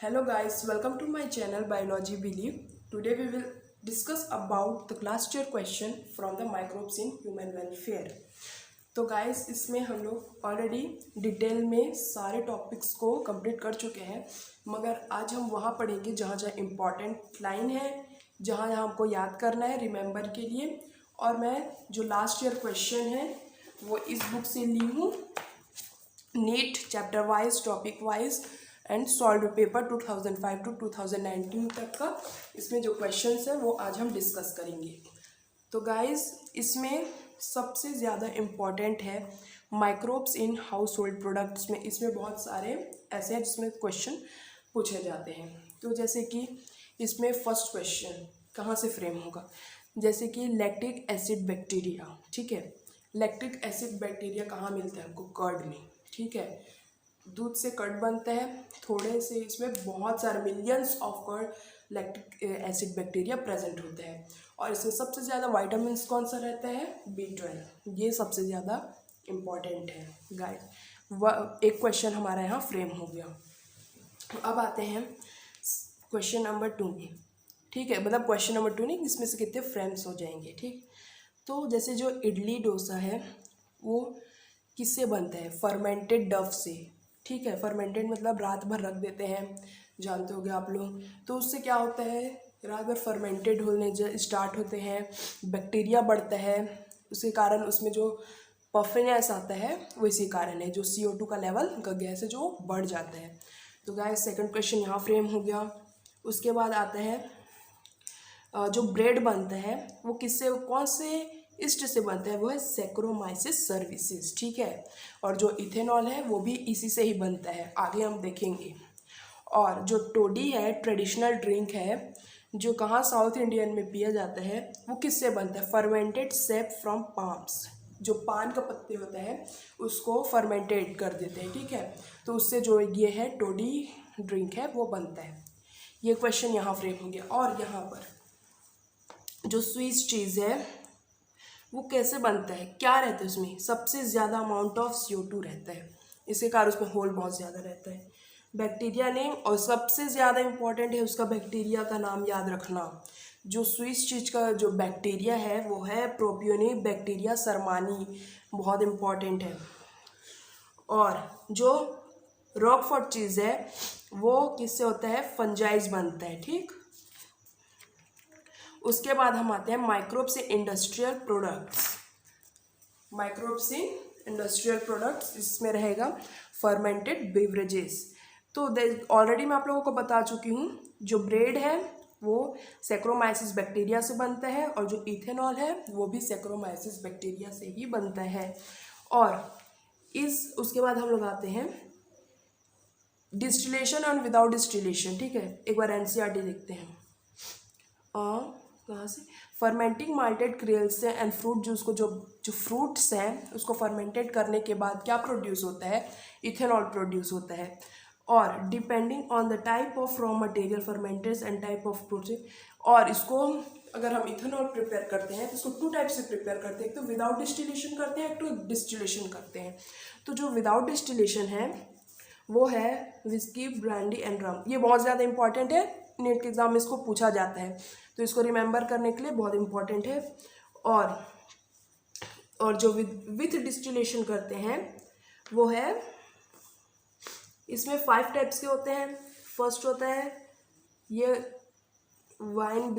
Hello guys, welcome to my channel Biology Believe. Today we will discuss about the last year question from the microbes in human welfare. तो guys इसमें हम लोग already detail में सारे topics को complete कर चुके हैं, मगर आज हम वहाँ पढ़ेंगे जहाँ जहाँ इम्पॉर्टेंट लाइन है, जहाँ जहाँ हमको याद करना है रिमेंबर के लिए। और मैं जो लास्ट ईयर क्वेश्चन है वो इस बुक से ली हूँ, NEET chapter wise topic wise and solve paper 2005 to 2019 तक का। इसमें जो क्वेश्चंस है वो आज हम डिस्कस करेंगे। तो गाइस इसमें सबसे ज़्यादा इम्पॉर्टेंट है microbes in house hold products में। इसमें बहुत सारे ऐसे हैं जिसमें क्वेश्चन पूछे जाते हैं। तो जैसे कि इसमें फर्स्ट क्वेश्चन कहाँ से फ्रेम होगा, जैसे कि लैक्टिक एसिड बैक्टीरिया। ठीक है, लैक्टिक एसिड बैक्टीरिया कहाँ मिलता है हमको? कर्ड में। ठीक है, दूध से कर्ड बनता है, थोड़े से इसमें बहुत सारे millions of curd lactic acid bacteria present होते हैं। और इसमें सबसे ज़्यादा विटामिन कौन सा रहता है? B12। ये सबसे ज़्यादा इम्पॉर्टेंट है गाइस। एक क्वेश्चन हमारा यहाँ फ्रेम हो गया। अब आते हैं क्वेश्चन नंबर 2 में। ठीक है, मतलब क्वेश्चन नंबर 2 नहीं, इसमें से कितने फ्रेम्स हो जाएंगे। ठीक, तो जैसे जो इडली डोसा है वो किससे बनता है? फर्मेंटेड डव से। ठीक है, फर्मेंटेड मतलब रात भर रख देते हैं, जानते होंगे आप लोग। तो उससे क्या होता है, रात भर फर्मेंटेड होने स्टार्ट होते हैं, बैक्टीरिया बढ़ता है, उसके कारण उसमें जो पफिनेस आता है वो इसी कारण है, जो CO2 का लेवल का गैस है जो बढ़ जाता है। तो गाइस सेकंड क्वेश्चन यहाँ फ्रेम हो गया। उसके बाद आता है जो ब्रेड बनता है वो किससे, कौन से ईस्ट से बनता है? वो है सैक्रोमाइसिस सर्विसेज। ठीक है, और जो इथेनॉल है वो भी इसी से ही बनता है, आगे हम देखेंगे। और जो टोडी है ट्रेडिशनल ड्रिंक है जो कहाँ साउथ इंडियन में पिया जाता है, वो किससे बनता है? Fermented shape from palms. जो पान का पत्ते होता है उसको फर्मेंटेड कर देते हैं। ठीक है, तो उससे जो ये है टोडी ड्रिंक है वो बनता है। ये क्वेश्चन यहाँ फ्रेम हो गया। और यहाँ पर जो स्वीस चीज़ है वो कैसे बनता है, क्या रहता है उसमें? सबसे ज़्यादा अमाउंट ऑफ CO2 रहता है, इसके कारण उसमें होल बहुत ज़्यादा रहता है। बैक्टीरिया नेम, और सबसे ज़्यादा इम्पॉर्टेंट है उसका बैक्टीरिया का नाम याद रखना। जो स्विस चीज़ का जो बैक्टीरिया है वो है प्रोपियोनिक बैक्टीरिया सरमानी, बहुत इम्पॉर्टेंट है। और जो रॉकफोर्ड चीज़ है वो किससे होता है? फंजाइज बनता है। ठीक, उसके बाद हम आते हैं microbes in industrial products. Microbes in industrial products, इसमें रहेगा फर्मेंटेड बेवरेजेस। तो ऑलरेडी मैं आप लोगों को बता चुकी हूँ, जो ब्रेड है वो सैक्रोमाइसिस बैक्टीरिया से बनता है, और जो इथेनॉल है वो भी सैक्रोमाइसिस बैक्टीरिया से ही बनता है। और उसके बाद हम लोग आते हैं डिस्टिलेशन और विदाउट डिस्टिलेशन। ठीक है, एक बार NCERT देखते हैं। कहाँ से? फर्मेंटिंग माल्टेड क्रेल्स से एंड फ्रूट जूस को, जो फ्रूट्स हैं उसको फर्मेंटेड करने के बाद क्या प्रोड्यूस होता है? इथेनॉल प्रोड्यूस होता है। और depending on the type of raw material fermented and type of process, और इसको अगर हम इथेनॉल प्रिपेयर करते हैं तो इसको 2 टाइप से प्रिपेयर करते हैं, एक तो विदाउट डिस्टिलेशन करते हैं, एक तो डिस्टिलेशन करते हैं। तो जो विदाउट डिस्टिलेशन है वो है विस्की, ब्रांडी एंड रम। ये बहुत ज़्यादा इंपॉर्टेंट है, नीट के एग्जाम में इसको पूछा जाता है, तो इसको रिमेंबर करने के लिए बहुत इंपॉर्टेंट है। और जो विथ डिस्टिलेशन करते हैं वो है, इसमें 5 टाइप्स के होते हैं। फर्स्ट होता है ये वाइन,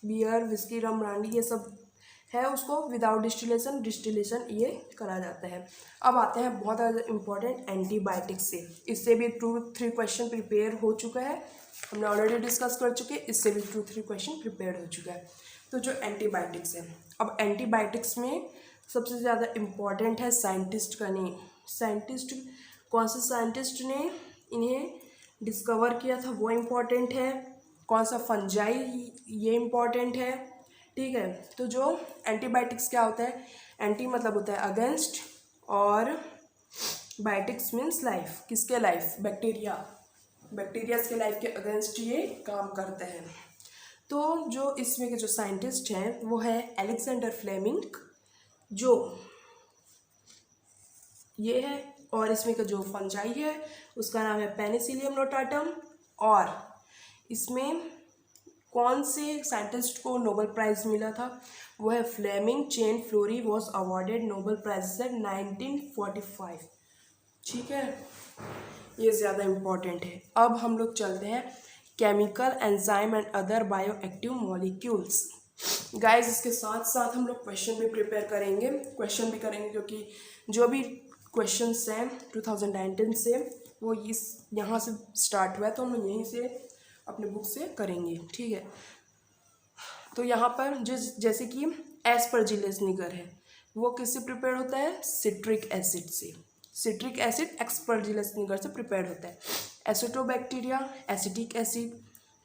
बियर, विस्की, रम, ब्रांडी, ये सब है, उसको विदाउट डिस्टिलेशन ये करा जाता है। अब आते हैं बहुत ज़्यादा इम्पॉर्टेंट एंटीबायोटिक्स से। इससे भी 2-3 क्वेश्चन प्रिपेयर हो चुका है, हमने ऑलरेडी डिस्कस कर चुके हैं, इससे भी 2-3 क्वेश्चन प्रिपेयर हो चुका है। तो जो एंटीबायोटिक्स है, अब एंटीबायोटिक्स में सबसे ज़्यादा इम्पॉर्टेंट है साइंटिस्ट का नेम। साइंटिस्ट, कौन से साइंटिस्ट ने इन्हें डिस्कवर किया था वो इम्पॉर्टेंट है, कौन सा फंजाई, ये इम्पॉर्टेंट है। ठीक है, तो जो एंटीबायोटिक्स क्या होता है? एंटी मतलब होता है अगेंस्ट, और बायोटिक्स मीन्स लाइफ। किसके लाइफ? बैक्टीरिया, बैक्टीरियाज के लाइफ के अगेंस्ट ये काम करते हैं। तो जो इसमें के जो साइंटिस्ट हैं वो है अलेक्जेंडर फ्लेमिंग, जो ये है, और इसमें का जो फंजाई है उसका नाम है पेनिसिलियम नोटाटम, और इसमें कौन से साइंटिस्ट को नोबेल प्राइज़ मिला था? वो है Fleming Chain Florey was awarded Nobel Prize से 1945। ठीक है, ये ज़्यादा इम्पॉर्टेंट है। अब हम लोग चलते हैं chemical enzyme and other bio active molecules. Guys इसके साथ साथ हम लोग क्वेश्चन भी प्रिपेयर करेंगे, क्योंकि जो भी क्वेश्चंस हैं 2019 से वो यहाँ से स्टार्ट हुआ है, तो हम लोग यहीं से अपने बुक से करेंगे। ठीक है, तो यहाँ पर जैसे कि एस्परजिलस निगर है, वो किससे प्रिपेयर होता है? सिट्रिक एसिड से। सिट्रिक एसिड एस्परजिलस निगर से प्रिपेयर होता है। Acetobacteria acetic acid,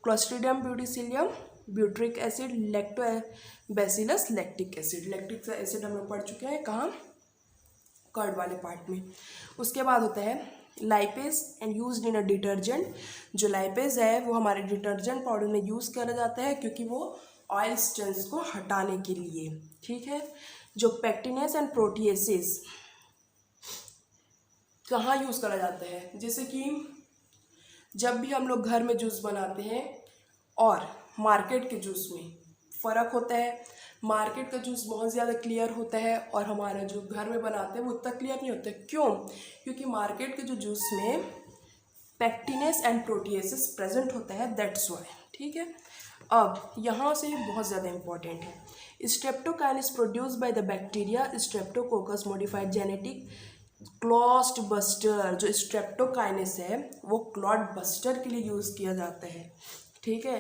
Clostridium butylicum butyric acid, Lactobacillus lactic acid. Lactic acid हम लोग पढ़ चुके हैं कहाँ? कर्ड वाले पार्ट में। उसके बाद होता है lipase and used in a detergent. जो लाइपेज है वो हमारे डिटर्जेंट पाउडर में यूज़ किया जाता है क्योंकि वो ऑयल स्टेन्स को हटाने के लिए। ठीक है, जो पेक्टिनेस एंड प्रोटीएसिस कहाँ यूज़ करा जाता है? जैसे कि जब भी हम लोग घर में जूस बनाते हैं और मार्केट के जूस में फ़र्क होता है। मार्केट का जूस बहुत ज़्यादा क्लियर होता है और हमारा जो घर में बनाते हैं वो उतना क्लियर नहीं होता है। क्यों? क्योंकि मार्केट के जो जूस में पेक्टिनेस एंड प्रोटीएसिस प्रेजेंट होता है, दैट्स वाई। ठीक है, अब यहाँ से बहुत ज़्यादा इंपॉर्टेंट है। Streptokinase produce by the bacteria Streptococcus modified genetic clot buster. जो स्ट्रेप्टोकाइनेस है वो क्लॉट बस्टर के लिए यूज़ किया जाता है। ठीक है,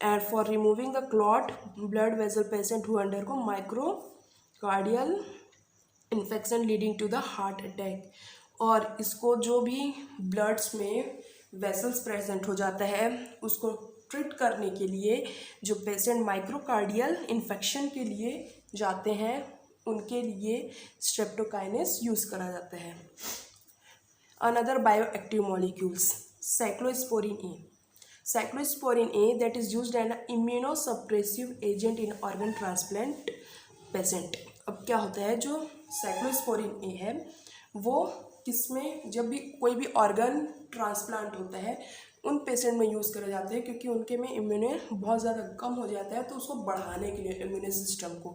and for removing the clot blood vessel patient who undergo myocardial infection leading to the heart attack. और इसको जो भी ब्लड्स में वेसल्स प्रेजेंट हो जाता है उसको ट्रीट करने के लिए जो पेशेंट माइक्रोकार्डियल इन्फेक्शन के लिए जाते हैं उनके लिए स्ट्रेप्टोकाइनेस यूज़ करा जाता है। Another bioactive molecules cyclosporin A. Cyclosporin A that is used an immunosuppressive agent in organ transplant patient. अब क्या होता है, जो साइक्लोस्पोरिन ए है वो किसमें, जब भी कोई भी ऑर्गन ट्रांसप्लांट होता है उन पेशेंट में यूज़ करे जाते हैं क्योंकि उनके में इम्यून बहुत ज़्यादा कम हो जाता है, तो उसको बढ़ाने के लिए इम्यून सिस्टम को।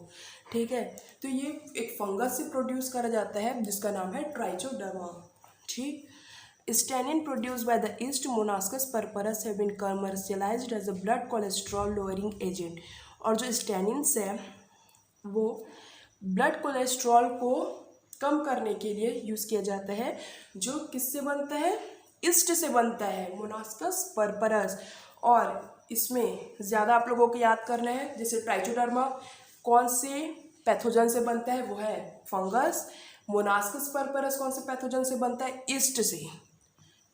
ठीक है, तो ये एक फंगस से प्रोड्यूस करा जाता है जिसका नाम है ट्राइचोडर्मा। ठीक, statin produced by the yeast Monascus purpureus have been commercialized as a blood cholesterol lowering agent. और जो स्टेनिन्स है वो ब्लड कोलेस्ट्रॉल को कम करने के लिए यूज़ किया जाता है, जो किससे बनता है? ईस्ट से बनता है, मोनास्कस परपरस। और इसमें ज़्यादा आप लोगों को याद करना है, जैसे ट्राइचोडर्मा कौन से पैथोजन से बनता है? वो है फंगस। मोनास्कस परपरस कौन से पैथोजन से बनता है? ईस्ट से।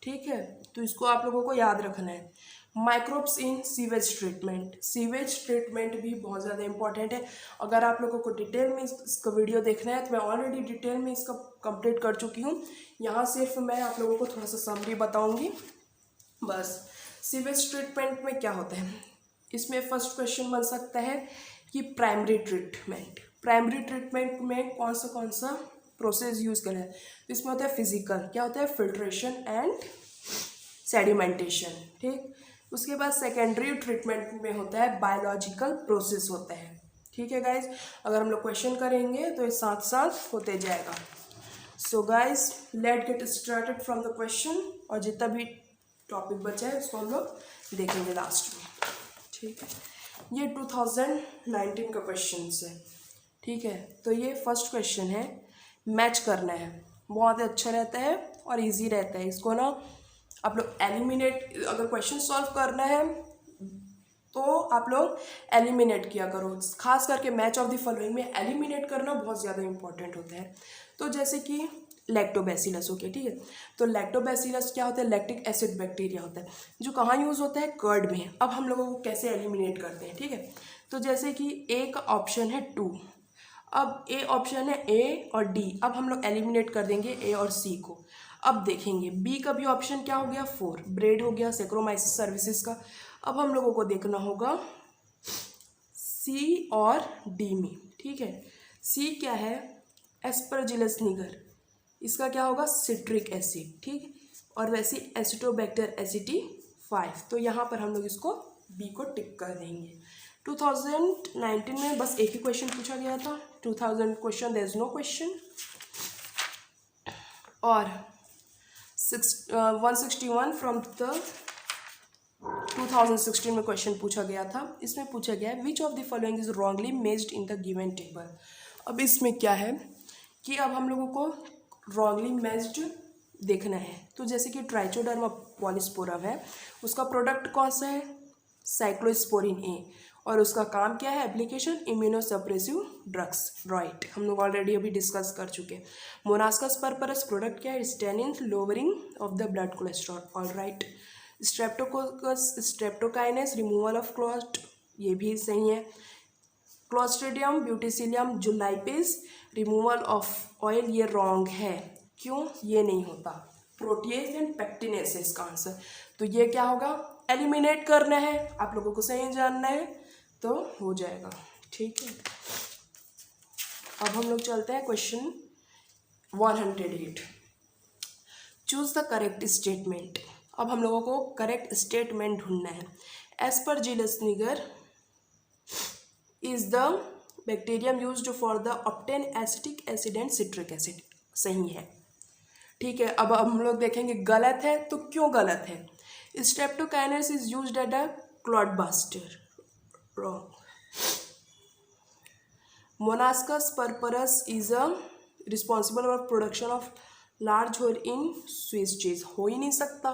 ठीक है, तो इसको आप लोगों को याद रखना है। Microbes in sewage treatment. Sewage treatment भी बहुत ज़्यादा इंपॉर्टेंट है। अगर आप लोगों को डिटेल में इसका वीडियो देखना है तो मैं ऑलरेडी डिटेल में इसका कंप्लीट कर चुकी हूँ। यहाँ सिर्फ मैं आप लोगों को थोड़ा सा समरी बताऊँगी बस। सीवेज ट्रीटमेंट में क्या होता है, इसमें फर्स्ट क्वेश्चन बन सकता है कि प्राइमरी ट्रीटमेंट। प्राइमरी ट्रीटमेंट में कौन सा प्रोसेस यूज़ करें? तो इसमें होता है फिजिकल, क्या होता है? Filtration and sedimentation. ठीक, उसके बाद सेकेंडरी ट्रीटमेंट में होता है बायोलॉजिकल प्रोसेस होता है। ठीक है गाइज, अगर हम लोग क्वेश्चन करेंगे तो ये साथ साथ होते जाएगा। So guys let get started from the question, और जितना भी टॉपिक बचा है उसको हम लोग देखेंगे लास्ट में। ठीक है, ये 2019 का क्वेश्चन है। ठीक है, तो ये फर्स्ट क्वेश्चन है, मैच करना है। बहुत अच्छा रहता है और इजी रहता है। इसको ना आप लोग एलिमिनेट, अगर क्वेश्चन सॉल्व करना है तो आप लोग एलिमिनेट किया करो। खास करके मैच ऑफ द फॉलोइंग में एलिमिनेट करना बहुत ज़्यादा इंपॉर्टेंट होता है। तो जैसे कि लैक्टोबैसिलस हो गया। ठीक है, तो लैक्टोबैसिलस क्या होता है? लैक्टिक एसिड बैक्टीरिया होता है जो कहाँ यूज़ होता है? कर्ड में। अब हम लोगों को कैसे एलिमिनेट करते हैं? ठीक है, तो जैसे कि ए का ऑप्शन है 2, अब ए ऑप्शन है ए और डी, अब हम लोग एलिमिनेट कर देंगे ए और सी को। अब देखेंगे बी का भी ऑप्शन क्या हो गया? 4, ब्रेड हो गया, सेक्रोमाइसिस सर्विसेज का। अब हम लोगों को देखना होगा सी और डी में। ठीक है, सी क्या है? एस्परजिलस निगर, इसका क्या होगा? Citric acid. ठीक, और वैसे एसिटोबैक्टर एसिटी 5। तो यहाँ पर हम लोग इसको बी को टिक कर देंगे। 2019 में बस एक ही क्वेश्चन पूछा गया था, 2000 question, there is no question. और 161 फ्रॉम द 2016 में क्वेश्चन पूछा गया था। इसमें पूछा गया है which of the following is wrongly matched in the given table. अब इसमें क्या है कि अब हम लोगों को रॉन्गली मेज्ड देखना है। तो जैसे कि ट्राइचोडर्मा पॉलीस्पोरम है, उसका प्रोडक्ट कौन सा है, साइक्लोस्पोरिन ए, और उसका काम क्या है, एप्लीकेशन इम्यूनोसप्रेसिव ड्रग्स, राइट, हम लोग ऑलरेडी अभी डिस्कस कर चुके हैं। मोनास्कस परपरस प्रोडक्ट क्या है, statin, lowering of the blood cholesterol, all right. Streptococcus streptokinase, removal of clot, ये भी सही है। Clostridium butylicum lipase, removal of oil, ये रॉन्ग है। क्यों, ये नहीं होता। प्रोटीएज एंड पेक्टिनेस है इसका आंसर। तो ये क्या होगा, एलिमिनेट करना है, आप लोगों को सही जानना है तो हो जाएगा, ठीक है। अब हम लोग चलते हैं question 108। Choose the correct statement. अब हम लोगों को करेक्ट स्टेटमेंट ढूंढना है। Aspergillus niger is the bacterium used for the obtain acetic acid and citric acid, सही है, ठीक है। अब हम लोग देखेंगे गलत है, तो क्यों गलत है। Streptokinase is used at a clot buster, wrong. Monascus purpureus is a responsible for production of large hole in Swiss cheese, हो ही नहीं सकता,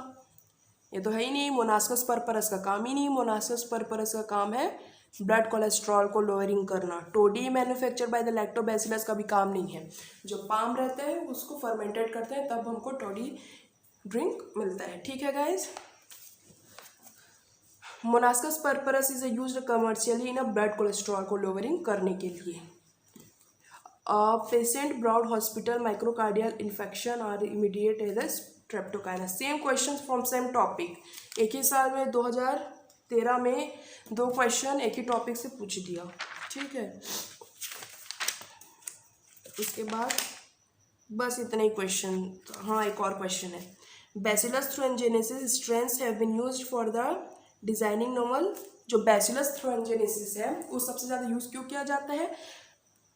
ये तो है ही नहीं। मोनास्कस परपरस का काम ही नहीं, मोनास्कस परपरस का काम है ब्लड कोलेस्ट्रॉल को लोअरिंग करना। Todi manufacture by the lactobacillus का भी काम नहीं है। जो पाम रहते हैं उसको फर्मेंटेड करते हैं, तब हमको टोडी ड्रिंक मिलता है, ठीक है guys. Monascus purpureus is used commercially in a blood cholesterol को लोअरिंग करने के लिए। Patient brought hospital myocardial infection और immediate as streptokinase, same question from same topic. एक ही साल में 2013 में 2 क्वेश्चन एक ही टॉपिक से पूछ दिया, ठीक है। उसके बाद बस इतने ही क्वेश्चन। हाँ, एक और क्वेश्चन है। Bacillus thuringiensis strains have been used for the designing novel. जो बैसिलस थ्रोएंजेनेसिस है वो सबसे ज़्यादा यूज़ क्यों किया जाता है,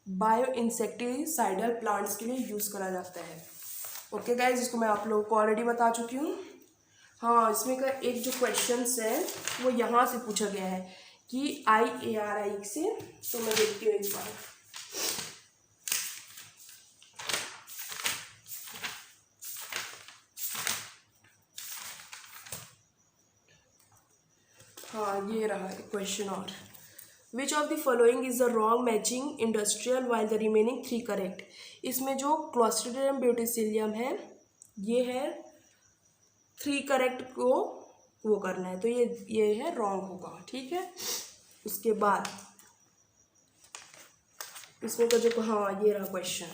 बायो इंसेक्टिसाइडल प्लांट्स के लिए यूज़ करा जाता है। ओके गाइज, इसको मैं आप लोगों को ऑलरेडी बता चुकी हूँ। हाँ, इसमें का एक जो क्वेश्चन है वो यहाँ से पूछा गया है कि IARI से, तो मैं देखती हूँ एक बार। हाँ, ये रहा क्वेश्चन। और विच of the following is the wrong matching industrial while the remaining 3 correct. इसमें जो क्लॉस्ट्रिडियम ब्यूटिसिलियम है ये है 3 करेक्ट को वो करना है, तो ये है रॉन्ग होगा, ठीक है। उसके बाद इसमें का जो, हाँ, ये रहा क्वेश्चन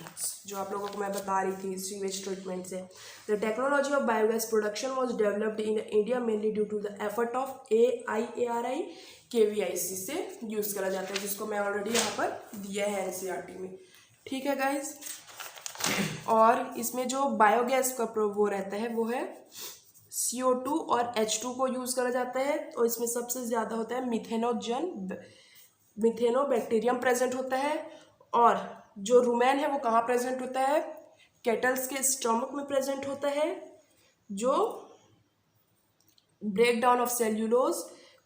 जो आप लोगों को मैं बता रही थी सीवेज ट्रीटमेंट से। The technology of biogas production was developed in India mainly due to the effort of IARI KVIC से यूज़ करा जाता है, जिसको मैं ऑलरेडी यहाँ पर दिया है NCERT में, ठीक है गाइज। और इसमें जो बायोगैस का वो रहता है वो है CO2 और H2 को यूज़ करा जाता है, और इसमें सबसे ज़्यादा होता है मिथेनोबैक्टीरियम प्रेजेंट होता है। और जो रुमेन है वो कहाँ प्रेजेंट होता है, कैटल्स के स्टमक में प्रेजेंट होता है। जो break down of cellulose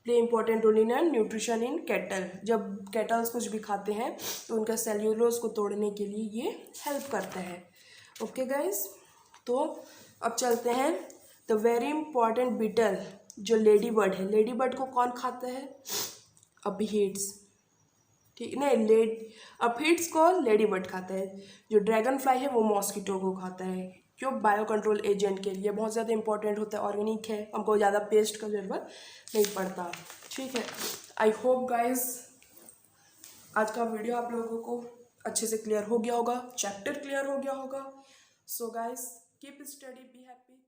play important role in nutrition in cattle. जब कैटल्स कुछ भी खाते हैं तो उनका सेल्यूलोज को तोड़ने के लिए ये हेल्प करता है। ओके गाइज, तो अब चलते हैं द वेरी इंपॉर्टेंट बीटल जो लेडी बर्ड है। लेडी बर्ड को कौन खाता है, अपीड्स, ठीक नहीं, अपीड्स को लेडी बर्ड खाता है। जो ड्रैगन फ्लाई है वो मॉस्किटो को खाता है। क्यों, बायो कंट्रोल एजेंट के लिए बहुत ज़्यादा इंपॉर्टेंट होता है, ऑर्गेनिक है, हमको ज़्यादा पेस्ट का ज़रूरत नहीं पड़ता, ठीक है। आई होप गाइज आज का वीडियो आप लोगों को अच्छे से क्लियर हो गया होगा, चैप्टर क्लियर हो गया होगा। So guys keep study, be happy.